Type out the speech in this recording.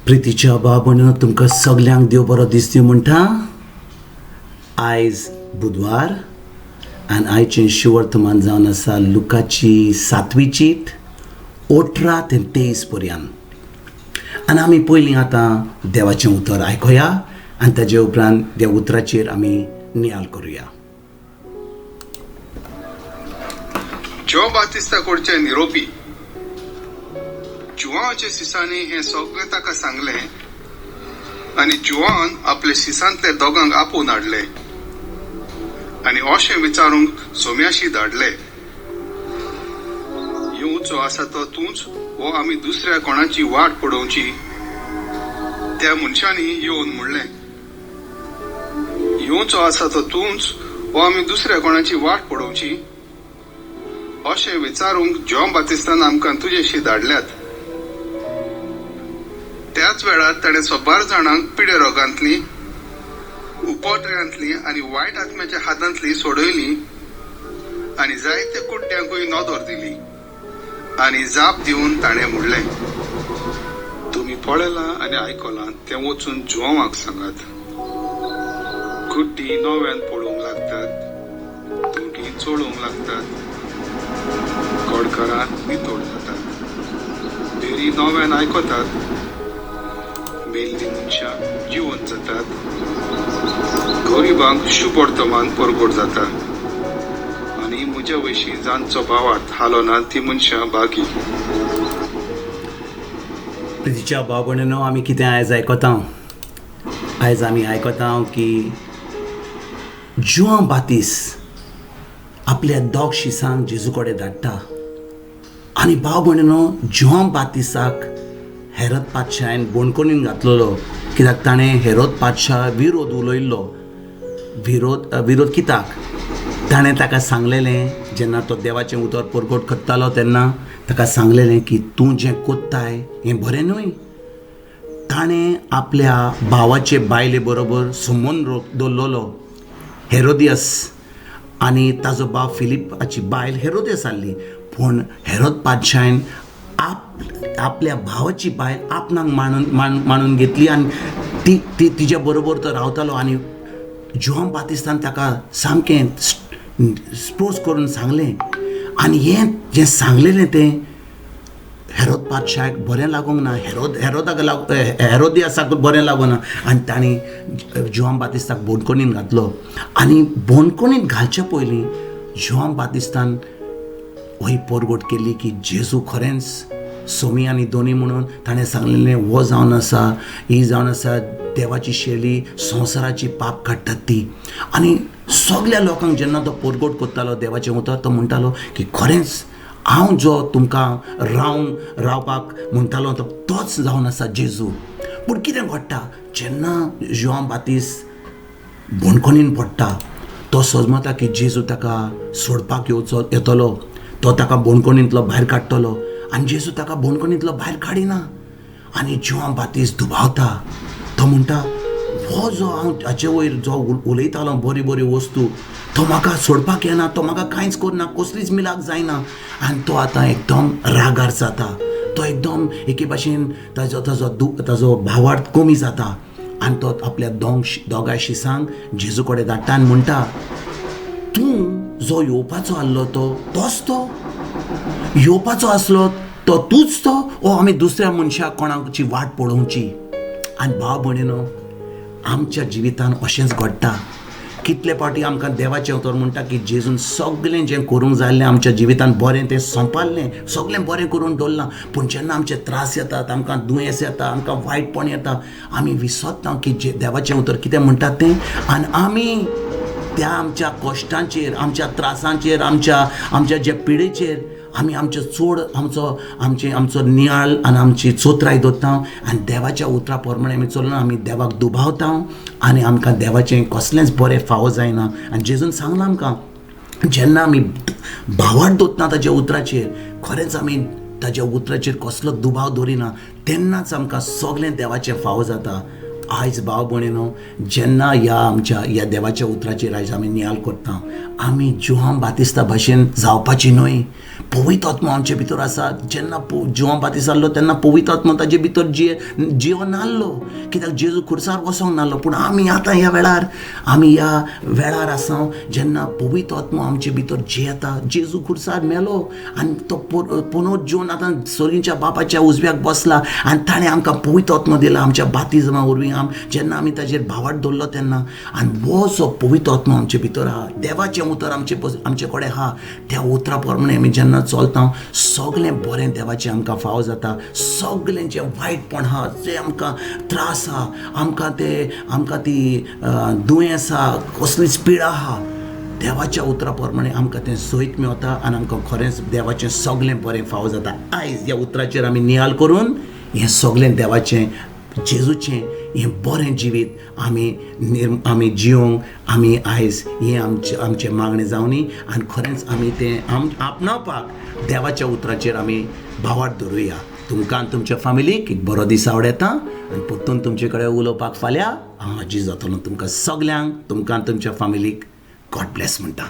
प्रितीच्या बाबून तुमकां सगल्यांक देव बरो दीस दिवं म्हणटा. आयज बुधवार आनी आयचें शिवर्तमान जावन आसा लुकाची 7वी चीट 18 ते 23 पर्यंत. आनी आमी पयलीं आतां देवाचें उतर आयकुया आनी ताजे उपरांत त्या उतराचेर आमी नियाळ करुया. जॉन बातिस्ता कडचे निरोपी जुआंचे सिसांनी हे सगळें ताका सांगलें आनी जुआन आपले सिसांतले दोगांक आपोवन हाडले आनी अशें विचारूंक सोम्याशी धाडले, येवचो आसा तो तूंच वो आमी दुसऱ्या कोणाची वाट पळोवची. त्या मनशांनी येवन म्हणलें, येवचो आसा तो तूंच वो आमी दुसऱ्या कोणाची वाट पळोवची. अशें विचारूंक जॉन बातिस्तान आमकां तुजेशी धाडल्यात. त्याच वेळार ताणें 12 जाणांक पिडे रोगांतली, उपोटऱ्यांतली आनी वायट आत्म्याच्या हातांतली सोडयली आनी जायते कुड्ड्यांकूय नदर दिली. आनी जाप दिवन ताणें म्हणलें, तुमी पळयलां आनी आयकलां तें वचून जुआंवाक सांगात. कुड्डी नव्यान पळोवंक लागतात, तुमकी चोळूंक लागतात, कडकारां नितोड जातात, बेरी नव्यान आयकतात, मेल्लीं मनशां जिवंत जातात, गरिबांक शुभ वर्तमान परगट जाता आनी म्हज्या वयशी जांचो भावार्थ हालो ना ती मनशां बागी. प्रितीच्या बाबून आमी कितें आयज आयकता. आयज आमी आयकता की जुआं बातीस आपल्या दोग शिसांक जेजू कडेन धाडटा आनी भाव भयणीनो, जुआं बातिसाक हेरोद पादशायन बोणकोनीन घातलेलो कित्याक ताणें हेरोद पादशा विरोध उलयल्लो. विरोध कित्याक? ताणें ताका सांगलेलें, जेन्ना तो देवाचें उतर परगट करतालो तेन्ना ताका सांगलेलें की तूं जें कोत्ताय हें बरें न्हय. ताणें आपल्या भावाचे बायले बरोबर संबंद दवरलेलो, हेरोदियस, आनी ताजो भाव फिलिपाची बायल हेरोदेस आसली. पूण हेरोद पादशायन आपल्या भावाची बायल आपणाक मांडून घेतली आनी ती तिच्या बरोबर तो रावतालो. आनी जुआं बातिस्तान ताका सामकें स्पोज करून सांगलें आनी हें जें सांगलेलें तें हेरोद पादशाक बरें लागूंक ना, हेरोदियासाक बरें लागूना आनी ताणें जुआं बातिस्ताक बोणकोनीन घातलो. आनी बोणकोनीन घालचे पयलीं जुआं बातिस्तान ही परगट केली की जेजू खरेंच सोमी आनी दोनी म्हणून ताणें सांगलेलें हो जावन आसा, ही जावन आसा देवाची शेली, संवसाराची पाप काडटात ती. आनी सगल्या लोकांक जेन्ना तो परगट करतालो देवाचें उतर, तो म्हणटालो की खरेंच हांव जो तुमकां रावपाक म्हणटालो तोच जावन आसा जेजू. पूण कितें घडटा, जेन्ना जुआं बातीस बोणकोनीन पडटा तो सजमता की जेजू ताका सोडपाक येतलो, तो ताका बोणकोनींतलो भायर काडटलो आनी जेजू ताका बोणकोनींतलो भायर काडिना. आनी जुआं बातीस दुबावता. तो म्हणटा, हो जो हांव हाचे वयर जो उलयतालो बऱ्यो बऱ्यो वस्तू, तो म्हाका सोडपाक येना, तो म्हाका कांयच करना, कसलीच मिलाक जायना. आनी तो आतां एकदम रागार जाता. तो एकदम एके भाशेन ताजो भावार्थ कमी जाता आनी तो आपल्या दोगांय शिसांक जेजू कडेन धाडटा आनी म्हणटा, तूं जो येवपाचो आसलो तोच तो? येवपाचो आसलो तो तूंच तो, ओ आमी दुसऱ्या मनशाक कोणाची वाट पळोवची? आनी भाव भयणीनो, आमच्या जिवितान अशेंच घडटा. कितले फावटी आमकां देवाचें उतर म्हणटा की जेजून सगळें जें करूंक जाय आसलें आमच्या जिवितान बरें तें संपारलें, सगळें बरें करून दवरलां. पूण जेन्ना आमचे त्रास येतात, आमकां दुयेंस येता, आमकां वायटपण येता, आमी विसरता की देवाचें उतर कितें म्हणटात तें. आनी आमी त्या आमच्या कश्टांचेर, आमच्या त्रासांचेर, आमच्या जे पिडेचेर आमी आमचो नियाळ आनी आमची चोत्राय दवरता आनी देवाच्या उतरा प्रमाणे आमी चलून आमी देवाक दुबावता आनी आमकां देवाचें कसलेंच बरें फावो जायना. आनी जेजून सांगलां आमकां, जेन्ना आमी भावार्थ दवरता ताच्या उतराचेर, खरेंच आमी ताच्या उतराचेर कसलो दुबाव दवरिना, तेन्नाच आमकां सगळें देवाचें फावो जाता. आयज भाव भयणीनो, जेन्ना ह्या देवाच्या उतराचेर आयज आमी नियाळ करता, आमी जोहान बातिस्ता भाशेन जावपाची न्हय. पवित्र आत्मा आमचे भितर आसा. जेन्ना जोहान बातिस्त जाल्लो तेन्ना पवित्र आत्मा ताजे भितर जियो नासलो, कित्याक जेजू खुर्सार वसोंक नासलो. पूण आमी आतां ह्या वेळार आसा जेन्ना पवित्र आत्मा आमचे भितर जियेता. जेजू खुर्सार मेलो आनी तो पुनर्जीवन आतां सोरींच्या बापाच्या उजव्याक बसला आनी ताणें आमकां पवित्र आत्मा दिला आमच्या बातिजमा वरवीं. जेन्ना आमी ताजेर भावार्थ दवरलो तेन्ना, आनी हो जो पवित्र आत्मा आमचे भितर आहा, देवाचें उतर आमचे कडेन आहा, त्या उतरा प्रमाणे आमी जेन्ना चलता, सगळें बरें देवाचें आमकां फाव जाता. सगळें जें वायटपण आहा, जें आमकां त्रास आहा, आमकां ती दुयेंस आहा, कसलीच पिडा आहा, देवाच्या उतरा प्रमाणे आमकां तें सोयत मेवता आनी आमकां खरेंच देवाचें सगळें बरें फाव जाता. आयज ह्या उतराचेर आमी नियाळ करून हें सगळें देवाचें, जेजूचें हें बरें जिवीत आमी जियोंक आमी आयज हें आमचें मागणें जावनी आनी खरेंच आमी तें आपणावपाक देवाच्या उतराचेर आमी भावार्थ धरुया. तुमकां आनी तुमच्या फॅमिलीक एक बरो दीस आवडेता आनी परतून तुमचे कडेन उलोवपाक फाल्यां हांव हाजीर जातलो. तुमकां सगल्यांक, तुमकां आनी तुमच्या फॅमिलीक गॉड ब्लेस म्हणटा.